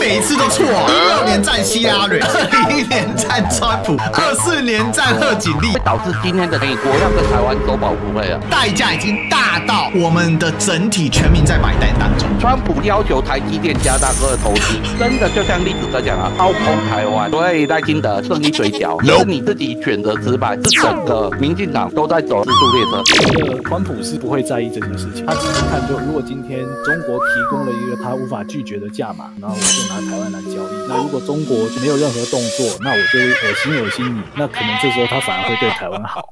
每一次都错啊！16年战希拉蕊，21年战川普，24年战贺锦丽，会导致今天的美国要跟台湾收保护费啊，代价已经大到我们的整体全民在买单当中。川普要求台积电加大个投资，真的就像历史哥讲啊，掏空台湾。所以赖清德胜利嘴角，是你自己选择失败，是整个民进党都在走自助列车。我觉得川普是不会在意这件事情，他只是看就如果今天中国提供了一个他无法拒绝的价码，然后我就拿台湾来交易。那如果中国没有任何动作，那我就恶心你，那可能这时候他反而会对台湾好。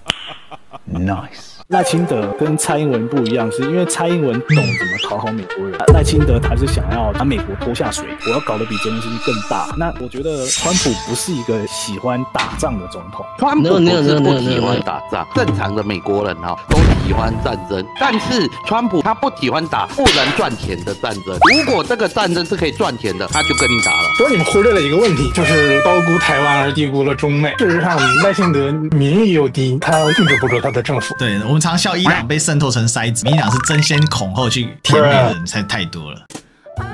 Nice。赖清德跟蔡英文不一样，是因为蔡英文懂怎么讨好美国人，赖清德他是想要把美国拖下水，我要搞得比泽连斯基更大。那我觉得川普不是一个喜欢打仗的总统，川普不是不喜欢打仗，正常的美国人都喜欢战争，但是川普他不喜欢打不能赚钱的战争。如果这个战争是可以赚钱的，他就跟你打了。所以你们忽略了一个问题，就是高估台湾而低估了中美。事实上，赖清德民意又低，他控制不住他的政府。对，我们常笑伊朗被渗透成筛子，民进党是争先恐后去舔美的人才太多了。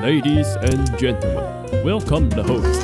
Ladies and gentlemen, welcome the host.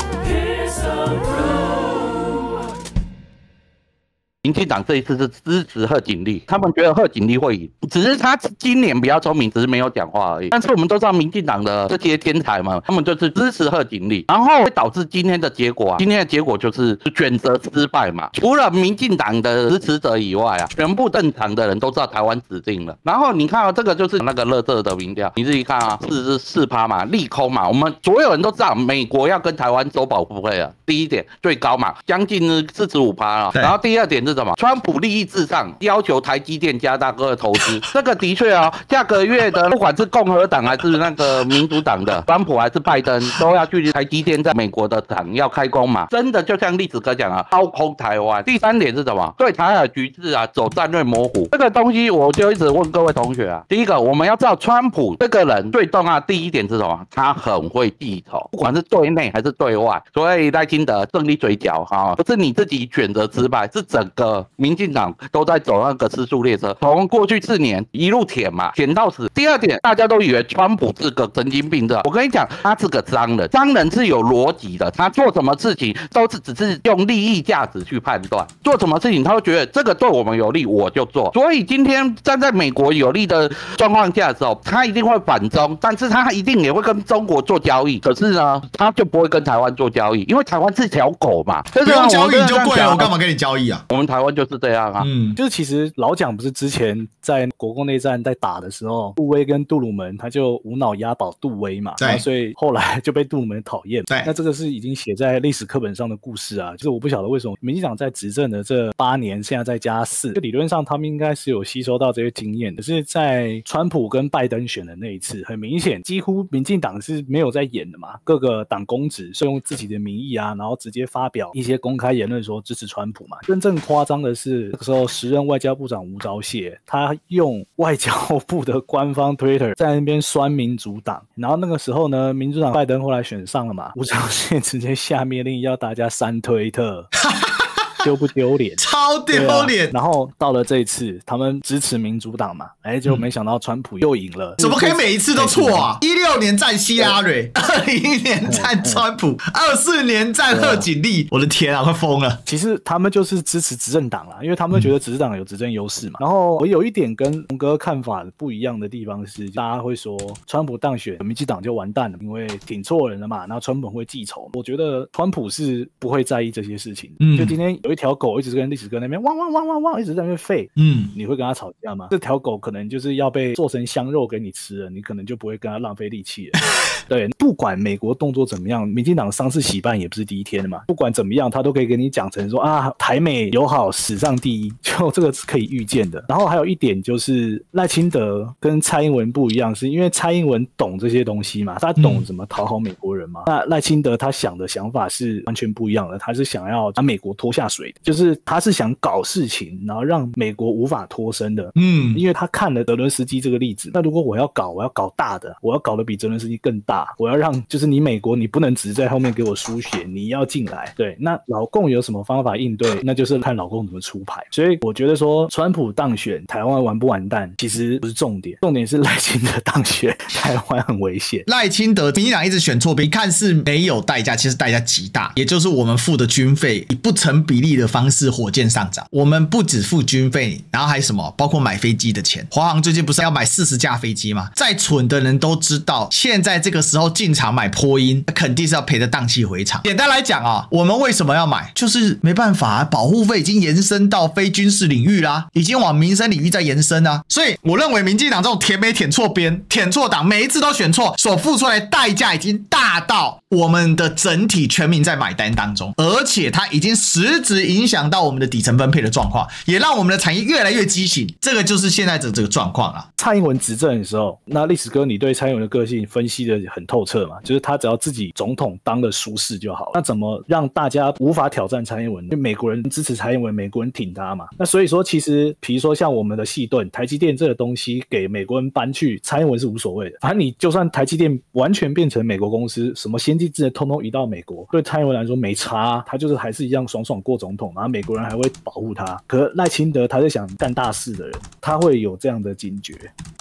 民进党这一次是支持贺锦丽，他们觉得贺锦丽会赢，只是他今年比较聪明，只是没有讲话而已。但是我们都知道民进党的这些天才嘛，他们就是支持贺锦丽，然后会导致今天的结果啊，今天的结果就是选择失败嘛。除了民进党的支持者以外啊，全部正常的人都知道台湾死定了。然后你看这个就是那个垃圾的民调，你自己看啊，44%嘛，利空嘛，我们所有人都知道美国要跟台湾收保护费了。第一点最高嘛，将近45%啊，然后第二点是什么？川普利益至上，要求台积电加大个投资。这个的确啊，下个月的不管是共和党还是那个民主党的，川普还是拜登，都要去台积电在美国的厂要开工嘛。真的就像历史哥讲啊，掏空台湾。第三点是什么？对台海局势啊走战略模糊。这个东西我就一直问各位同学啊，第一个我们要知道川普这个人最重要的第一点是什么？他很会记仇，不管是对内还是对外。所以赖清德胜利嘴角哈，不是你自己选择失败，是整个民进党都在走那个失速列车，从过去4年一路舔嘛，舔到死。第二点，大家都以为川普是个神经病的，我跟你讲，他是个商人，商人是有逻辑的，他做什么事情都是只是用利益价值去判断，做什么事情他会觉得这个对我们有利，我就做。所以今天站在美国有利的状况下的时候，他一定会反中，但是他一定也会跟中国做交易。可是呢，他就不会跟台湾做交易，因为台湾是条狗嘛，不用交易就贵了，我干嘛跟你交易啊？我们台湾就是这样啊。就是其实老蒋不是之前在国共内战在打的时候，杜威跟杜鲁门他就无脑押宝杜威嘛，然后所以后来就被杜鲁门讨厌。那这个是已经写在历史课本上的故事啊，就是我不晓得为什么民进党在执政的这8年，现在再加4，就理论上他们应该是有吸收到这些经验的。可是，在川普跟拜登选的那一次，很明显，几乎民进党是没有在演的嘛，各个党公职是用自己的名义啊，然后直接发表一些公开言论说支持川普嘛。真正夸张的是，那个时候时任外交部长吴钊燮，他用外交部的官方 Twitter 在那边酸民主党，然后那个时候呢，民主党拜登后来选上了嘛，吴钊燮直接下命令要大家删推特。丢不丢脸？超丢脸！然后到了这一次，他们支持民主党嘛，就没想到川普又赢了。怎么可以每一次都错啊？16年战希拉蕊，21年战川普，24年战贺锦丽。我的天啊，快疯了！其实他们就是支持执政党啦，因为他们觉得执政党有执政优势嘛。然后我有一点跟龙哥看法不一样的地方是，大家会说川普当选，民进党就完蛋了，因为挺错人了嘛，然后川普会记仇。我觉得川普是不会在意这些事情。就今天有一条狗一直跟历史哥那边汪汪汪汪汪一直在那边吠，你会跟他吵架吗？这条狗可能就是要被做成香肉给你吃了，你可能就不会跟他浪费力气了。对，不管美国动作怎么样，民进党丧事喜办也不是第一天了嘛，不管怎么样，他都可以跟你讲成说啊，台美友好史上第一，就这个是可以预见的。然后还有一点就是赖清德跟蔡英文不一样，是因为蔡英文懂这些东西嘛，他懂怎么讨好美国人嘛。那赖清德他想的想法是完全不一样的，他是想要把美国拖下水的，就是他是想搞事情，然后让美国无法脱身的。因为他看了泽伦斯基这个例子，那如果我要搞大的，我要搞得比泽伦斯基更大。大，我要让就是你美国你不能只是在后面给我输血，你要进来。对，那老共有什么方法应对？那就是看老共怎么出牌。所以我觉得说川普当选，台湾完不完蛋，其实不是重点，重点是赖清德当选，台湾很危险。赖清德民进党一直选错兵，看似没有代价，其实代价极大，也就是我们付的军费以不成比例的方式火箭上涨。我们不只付军费，然后还什么，包括买飞机的钱。华航最近不是要买40架飞机吗？再蠢的人都知道，现在这个时候进场买波音，肯定是要赔得荡气回肠。简单来讲啊，我们为什么要买？就是没办法啊，保护费已经延伸到非军事领域啦，已经往民生领域在延伸啊。所以我认为民进党这种舔美舔错边、舔错党，每一次都选错，所付出来的代价已经大到我们的整体全民在买单当中，而且它已经实质影响到我们的底层分配的状况，也让我们的产业越来越畸形。这个就是现在的这个状况啊。蔡英文执政的时候，那历史哥你对蔡英文的个性分析的很透彻嘛，就是他只要自己总统当的舒适就好。那怎么让大家无法挑战蔡英文？因为美国人支持蔡英文，美国人挺他嘛。那所以说，其实比如说像我们的细盾、台积电这个东西给美国人搬去，蔡英文是无所谓的。反正你就算台积电完全变成美国公司，什么先进制程通通移到美国，对蔡英文来说没差啊，他就是还是一样爽爽过总统，然后美国人还会保护他。可是赖清德他是想干大事的人，他会有这样的警觉。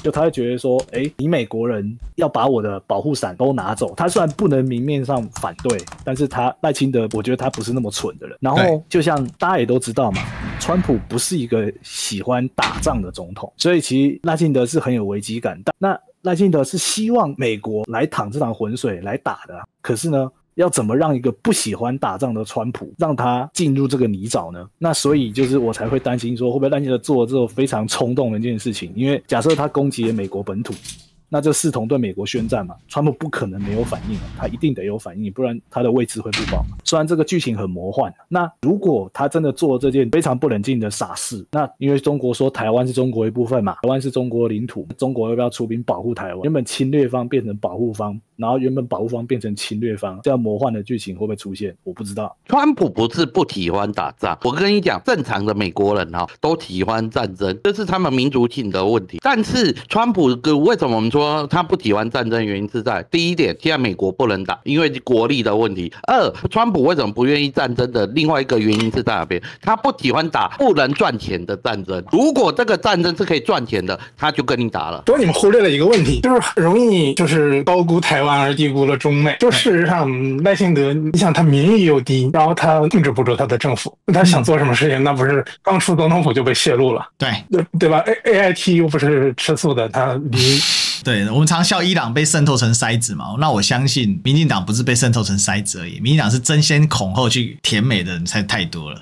就他会觉得说，你美国人要把我的保护伞都拿走。他虽然不能明面上反对，但是他赖清德，我觉得他不是那么蠢的人。然后就像大家也都知道嘛，川普不是一个喜欢打仗的总统，所以其实赖清德是很有危机感。那赖清德是希望美国来淌这场浑水来打的，可是呢，要怎么让一个不喜欢打仗的川普让他进入这个泥沼呢？那所以就是我才会担心说，会不会赖清德做这种非常冲动的一件事情？因为假设他攻击了美国本土，那就视同对美国宣战嘛，川普不可能没有反应，他一定得有反应，不然他的位置会不保。虽然这个剧情很魔幻，那如果他真的做这件非常不冷静的傻事，那因为中国说台湾是中国一部分嘛，台湾是中国领土，中国要不要出兵保护台湾？原本侵略方变成保护方，然后原本保护方变成侵略方，这样魔幻的剧情会不会出现？我不知道。川普不是不喜欢打仗，我跟你讲，正常的美国人都喜欢战争，这是他们民族性的问题。但是川普为什么我们说他不喜欢战争？原因是在第一点，现在美国不能打，因为国力的问题。二，川普为什么不愿意战争的另外一个原因是在哪边？他不喜欢打不能赚钱的战争。如果这个战争是可以赚钱的，他就跟你打了。不过你们忽略了一个问题，就是很容易就是高估台湾而低估了中美。就事实上，赖清德，你想他民意又低，然后他控制不住他的政府，他想做什么事情，那不是刚出总统府就被泄露了？对吧 ？AIT 又不是吃素的，他离。对，我们常笑伊朗被渗透成筛子嘛，那我相信民进党不是被渗透成筛子而已，民进党是争先恐后去舔美的人才太多了。